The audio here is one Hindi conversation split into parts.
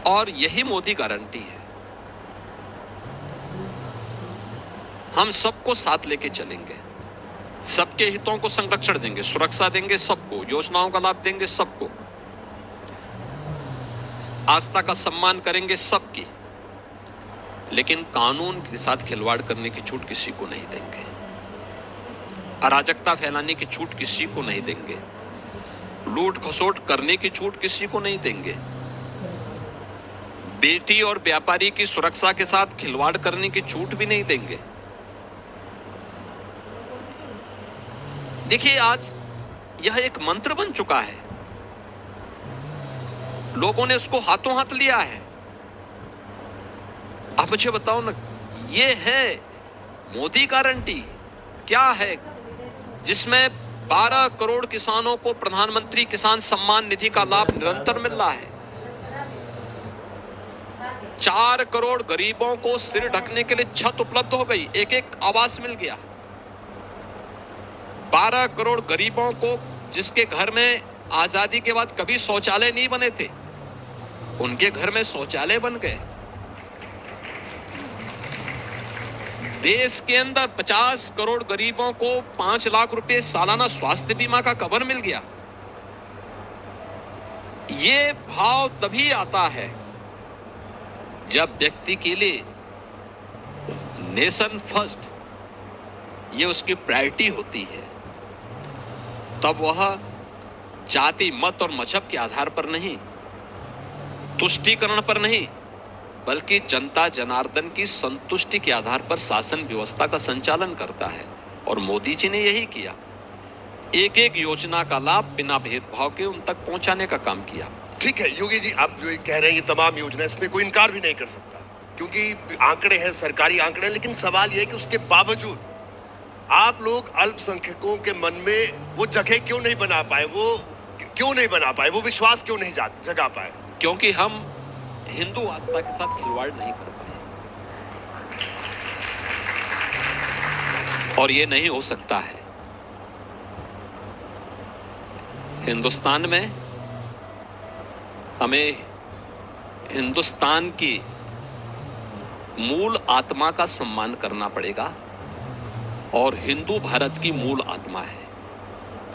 और यही मोदी गारंटी है। हम सबको साथ लेके चलेंगे, सबके हितों को संरक्षण देंगे, सुरक्षा देंगे सबको, योजनाओं का लाभ देंगे सबको, आस्था का सम्मान करेंगे सबकी, लेकिन कानून के साथ खिलवाड़ करने की छूट किसी को नहीं देंगे, अराजकता फैलाने की छूट किसी को नहीं देंगे, लूट खसोट करने की छूट किसी को नहीं देंगे, बेटी और व्यापारी की सुरक्षा के साथ खिलवाड़ करने की छूट भी नहीं देंगे। देखिए, आज यह एक मंत्र बन चुका है, लोगों ने इसको हाथों हाथ लिया है। आप मुझे बताओ ना, ये है मोदी गारंटी क्या है, जिसमें 12 करोड़ किसानों को प्रधानमंत्री किसान सम्मान निधि का लाभ निरंतर मिल रहा है, 4 करोड़ गरीबों को सिर ढकने के लिए छत उपलब्ध हो गई, एक एक आवास मिल गया, 12 करोड़ गरीबों को जिसके घर में आजादी के बाद कभी शौचालय नहीं बने थे, उनके घर में शौचालय बन गए। देश के अंदर 50 करोड़ गरीबों को 5 लाख रुपए सालाना स्वास्थ्य बीमा का कवर मिल गया। ये भाव तभी आता है जब व्यक्ति के लिए नेशन फर्स्ट ये उसकी प्रायोरिटी होती है, तब वह जाति मत और मजहब के आधार पर नहीं, तुष्टीकरण पर नहीं, बल्कि जनता जनार्दन की संतुष्टि के आधार पर शासन व्यवस्था का संचालन करता है। और मोदी जी ने यही किया, एक एक योजना का लाभ बिना भेदभाव के उन तक पहुंचाने का काम किया। ठीक है योगी जी, आप जो कह रहे हैं ये तमाम योजना, इसमें कोई इनकार भी नहीं कर सकता, क्योंकि आंकड़े हैं, सरकारी आंकड़े हैं, लेकिन सवाल यह है कि उसके बावजूद आप लोग अल्पसंख्यकों के मन में वो जगह क्यों नहीं बना पाए, वो विश्वास क्यों नहीं जगा पाए? क्योंकि हम हिंदू आस्था के साथ खिलवाड़ नहीं कर पाए, और ये नहीं हो सकता है। हिंदुस्तान में हमें हिंदुस्तान की मूल आत्मा का सम्मान करना पड़ेगा, और हिंदू भारत की मूल आत्मा है,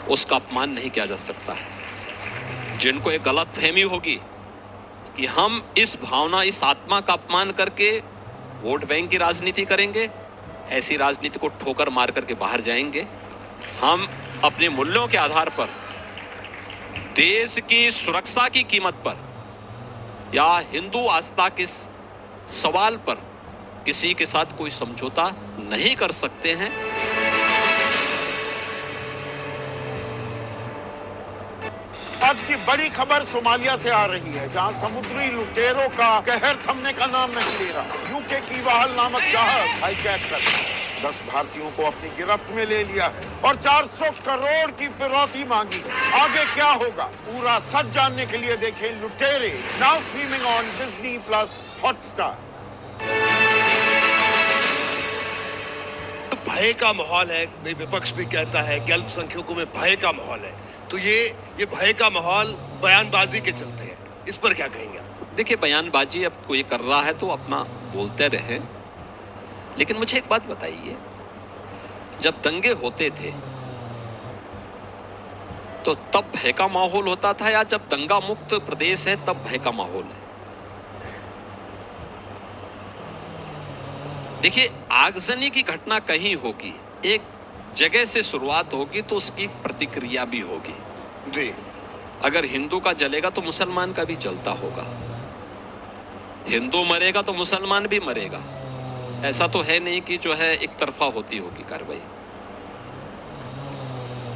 उसका अपमान नहीं किया जा सकता है। जिनको एक गलत फहमी होगी कि हम इस भावना, इस आत्मा का अपमान करके वोट बैंक की राजनीति करेंगे, ऐसी राजनीति को ठोकर मार करके बाहर जाएंगे। हम अपने मूल्यों के आधार पर, देश की सुरक्षा की कीमत पर, या हिंदू आस्था के सवाल पर किसी के साथ कोई समझौता नहीं कर सकते हैं। आज की बड़ी खबर सोमालिया से आ रही है, जहां समुद्री लुटेरों का कहर थमने का नाम नहीं ले रहा। यूके की वाहल नामक जहाज हाईजैक कर 10 भारतीयों को अपनी गिरफ्त में ले लिया और 400 करोड़ की फिरौती मांगी। आगे क्या होगा, पूरा सच जानने के लिए देखें लुटेरे, now streaming on Disney plus Hotstar. भय का माहौल है, विपक्ष भी कहता है कि अल्पसंख्यकों में भय का माहौल है, तो ये भय का माहौल बयानबाजी के चलते हैं, इस पर क्या कहेंगे? देखिए, बयानबाजी अब कोई कर रहा है तो अपना बोलते रहे, लेकिन मुझे एक बात बताइए, जब दंगे होते थे तो तब भय का माहौल होता था, या जब दंगा मुक्त प्रदेश है तब भय का माहौल है? देखिए, आगजनी की घटना कहीं होगी, एक जगह से शुरुआत होगी तो उसकी प्रतिक्रिया भी होगी जी। अगर हिंदू का जलेगा तो मुसलमान का भी जलता होगा, हिंदू मरेगा तो मुसलमान भी मरेगा। ऐसा तो है नहीं कि जो है एक तरफा होती होगी कार्रवाई।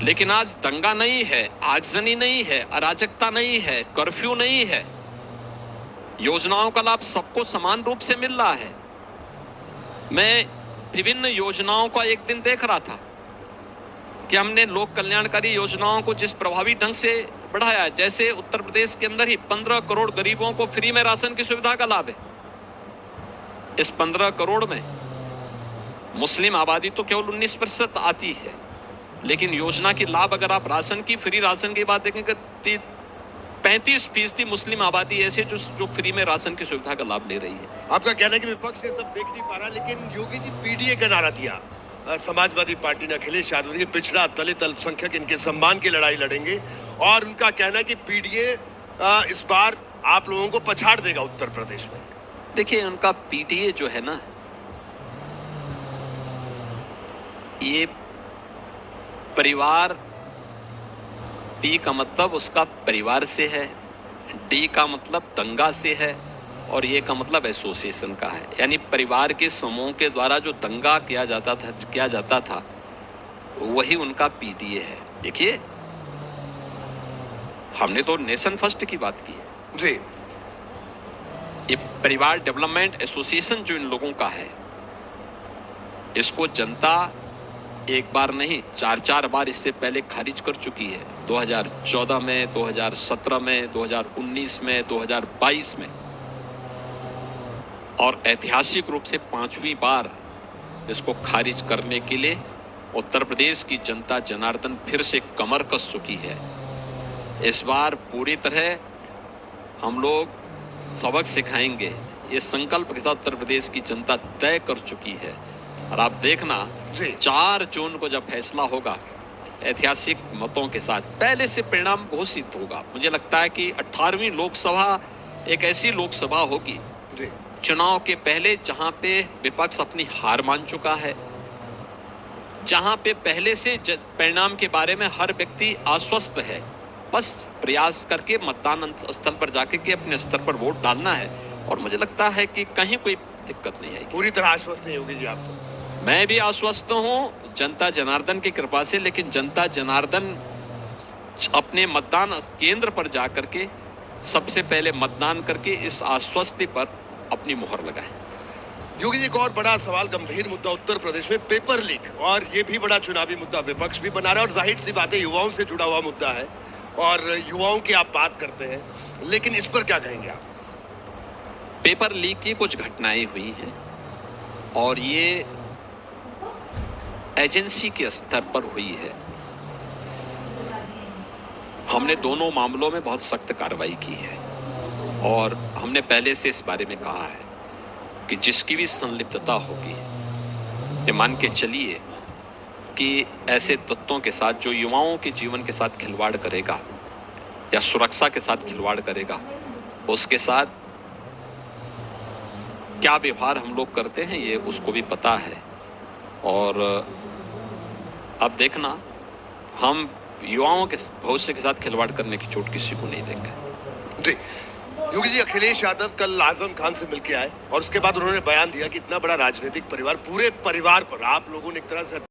लेकिन आज दंगा नहीं है, आगजनी नहीं है, अराजकता नहीं है, कर्फ्यू नहीं है, योजनाओं का लाभ सबको समान रूप से मिल रहा है। मैं विभिन्न योजनाओं का एक दिन देख रहा था कि हमने लोक कल्याणकारी योजनाओं को जिस प्रभावी ढंग से बढ़ाया है, जैसे उत्तर प्रदेश के अंदर ही 15 करोड़ गरीबों को फ्री में राशन की सुविधा का लाभ है। इस 15 करोड़ में मुस्लिम आबादी तो केवल 19% आती है, लेकिन योजना की लाभ अगर आप राशन की, फ्री राशन की बात देखेंगे, 35% मुस्लिम आबादी ऐसे जो फ्री में राशन की सुविधा का लाभ ले रही है। आपका कहना है कि विपक्ष ये सब देख नहीं पा रहा, लेकिन योगी जी पीडीए का नारा दिया। समाजवादी पार्टी ने अखिलेश यादव ने पिछड़ा दलित अल्पसंख्यक इनके सम्मान की लड़ाई लड़ेंगे, और उनका कहना है कि पीडीए इस बार आप लोगों को पछाड़ देगा उत्तर प्रदेश में। देखिए, उनका पीडीए जो है ना, ये परिवार, पी का मतलब उसका परिवार से है, डी का मतलब दंगा से है, और ये का मतलब एसोसिएशन का है। यानी परिवार के समूह के द्वारा जो दंगा किया जाता था वही उनका पीडीए है। देखिए, हमने तो नेशन फर्स्ट की बात की है जी। ये परिवार डेवलपमेंट एसोसिएशन जो इन लोगों का है, इसको जनता एक बार नहीं 4 बार इससे पहले खारिज कर चुकी है। 2014 में, 2017 में, 2019 में, 2022 में, और ऐतिहासिक रूप से 5वीं बार इसको खारिज करने के लिए उत्तर प्रदेश की जनता जनार्दन फिर से कमर कस चुकी है। इस बार पूरी तरह हम लोग सबक सिखाएंगे, ये संकल्प के साथ उत्तर प्रदेश की जनता तय कर चुकी है। और आप देखना 4 जून को जब फैसला होगा ऐतिहासिक मतों के साथ, पहले से परिणाम घोषित होगा। मुझे लगता है कि 18वीं लोकसभा एक ऐसी लोकसभा होगी चुनाव के पहले जहां पे विपक्ष अपनी हार मान चुका है, जहां पे पहले से परिणाम के बारे में हर व्यक्ति आश्वस्त है, बस प्रयास करके मतदान स्थल पर जाके के अपने स्तर पर वोट डालना है। और मुझे लगता है कि कहीं कोई दिक्कत नहीं आएगी। पूरी तरह आश्वस्त नहीं होगी जी आप तो? मैं भी आश्वस्त हूं जनता जनार्दन की कृपा से, लेकिन जनता जनार्दन अपने मतदान केंद्र पर जाकर के सबसे पहले मतदान करके इस आश्वस्ति पर अपनी मुहर लगाए। योगी जी, एक और बड़ा सवाल, गंभीर मुद्दा उत्तर प्रदेश में पेपर लीक, और ये भी बड़ा चुनावी मुद्दा विपक्ष भी बना रहा है, और जाहिर सी बात है युवाओं से जुड़ा हुआ मुद्दा है, और युवाओं की आप बात करते हैं, लेकिन इस पर क्या कहेंगे आप? पेपर लीक की कुछ घटनाएं हुई हैं, और ये एजेंसी के स्तर पर हुई है। हमने दोनों मामलों में बहुत सख्त कार्रवाई की है, और हमने पहले से इस बारे में कहा है कि जिसकी भी संलिप्तता होगी, ये मान के चलिए कि ऐसे तत्वों के साथ जो युवाओं के जीवन के साथ खिलवाड़ करेगा या सुरक्षा के साथ खिलवाड़ करेगा, उसके साथ क्या व्यवहार हम लोग करते हैं ये उसको भी पता है। और अब देखना, हम युवाओं के भविष्य के साथ खिलवाड़ करने की चोट किसी को नहीं देंगे। जी। योगी जी, अखिलेश यादव कल आजम खान से मिलके आए, और उसके बाद उन्होंने बयान दिया कि इतना बड़ा राजनीतिक परिवार, पूरे परिवार पर आप लोगों ने एक तरह से